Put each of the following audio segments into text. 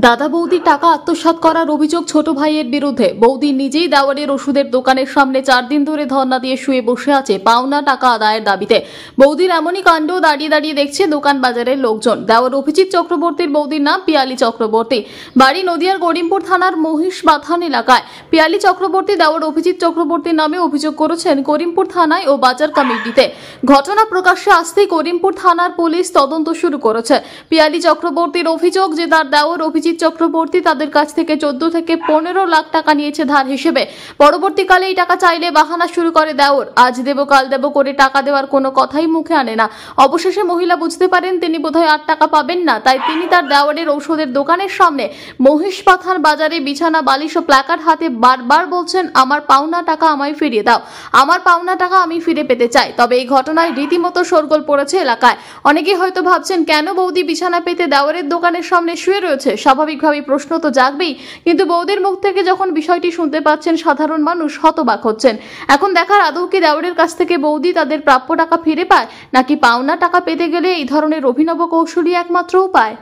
দাদা বৌদির টাকা আত্মসাৎ করার অভিযোগ ছোট ভাইয়ের বিরুদ্ধে। বৌদি নিজেই দেওয়ারের ওষুধের দোকানের সামনে 4 দিন ধরে ধর্ণা দিয়ে শুয়ে বসে আছে পাওনা টাকা আদায়ের দাবিতে। বৌদির এমনই কাণ্ড দাঁড়িয়ে দাঁড়িয়ে দেখছে দোকান বাজারের লোকজন। দেওয়ার অভিজিৎ চক্রবর্তীর বৌদির নাম পিয়ালি চক্রবর্তী, বাড়ি নদিয়ার করিমপুর থানার মহিষবাথান এলাকায়। পিয়ালি চক্রবর্তী দেওয়ার অভিজিৎ চক্রবর্তীর নামে অভিযোগ করেছেন করিমপুর থানায় ও বাজার কমিটিতে। ঘটনা প্রকাশ্যে আসতেই করিমপুর থানার পুলিশ তদন্ত শুরু করেছে। পিয়ালি চক্রবর্তীর অভিযোগ যে তার দেওয়ার অভিজিৎ চক্রবর্তী তাদের কাছ থেকে 14 থেকে 15 লাখ টাকা নিয়েছে ধার হিসেবে। পরবর্তীকালে এই টাকা চাইলে বাহানা শুরু করে দেওর। আজ দেব কাল দেব করে টাকা দেওয়ার কোনো কথাই মুখে আনে না। অবশেষে মহিলা বুঝতে পারেন তিনি বোধহয় আর টাকা পাবেন না, তাই তিনি তার দেওয়ারের ঔষধের দোকানের সামনে মহিষপাথান বাজারে বিছানা বালিশ ও প্ল্যাকার্ড হাতে বারবার বলছেন, আমার পাওনা টাকা আমায় ফিরিয়ে দাও, আমার পাওনা টাকা আমি ফিরে পেতে চাই। তবে এই ঘটনায় রীতিমতো শোরগোল পড়েছে এলাকায়। অনেকেই হয়তো ভাবছেন কেন বৌদি বিছানা পেতে দেওয়ারের দোকানের সামনে শুয়ে রয়েছে। স্বাভাবিকভাবেই প্রশ্ন তো জাগবেই, কিন্তু বৌদির মুখ থেকে যখন বিষয়টি শুনতে পাচ্ছেন সাধারণ মানুষ হতবাক হচ্ছেন। এখন দেখার আদৌ কি দেওয়ারের কাছ থেকে বৌদি তাদের প্রাপ্য টাকা ফিরে পায়, নাকি পাওনা টাকা পেতে গেলে এই ধরনের অভিনব কৌশলই একমাত্র উপায়।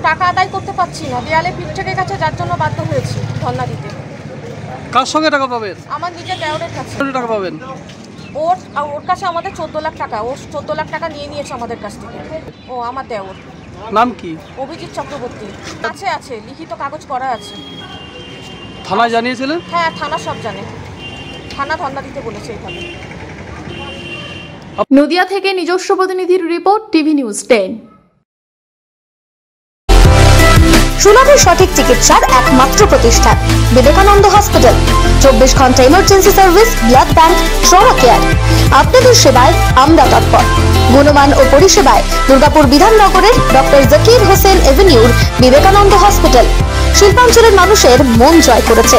টাকা আদায় করতে পারছি না, দেয়ালে পিঠ থেকে গেছে, যার জন্য বাধ্য হয়েছি ধর্ণা দিতে। কার সঙ্গে টাকা পাবেন? আমার নিজের দেওরের কাছে। টাকা পাবেন? ওর কাছে আমাদের 14 লাখ টাকা, ও 14 লাখ টাকা নিয়ে নিয়েছে আমাদের কাছ থেকে। ও আমার দেওর নাম কি? অভিজিৎ চক্রবর্তী। আছে লিখিত কাগজ করা আছে। থানায় জানিয়েছিলেন? হ্যাঁ, থানা সব জানে, থানা ধর্ণা দিতে বলেছে এইভাবে। নদিয়া থেকে নিজস্ব প্রতিনিধির রিপোর্ট, টিভি নিউজ 10। সুলভের সঠিক চিকিৎসার একমাত্র প্রতিষ্ঠান বিবেকানন্দ হসপিটাল। 24 ঘন্টা emergency service, blood bank, trauma care. আপনাদের সেবায় আমরা তৎপর। গুণমান ও পরিষেবায় দুর্গাপুর বিধাননগরের ডক্টর জাকির হোসেন এভিনিউর বিবেকানন্দ হসপিটাল শিল্পাঞ্চলের মানুষের মন জয় করেছে।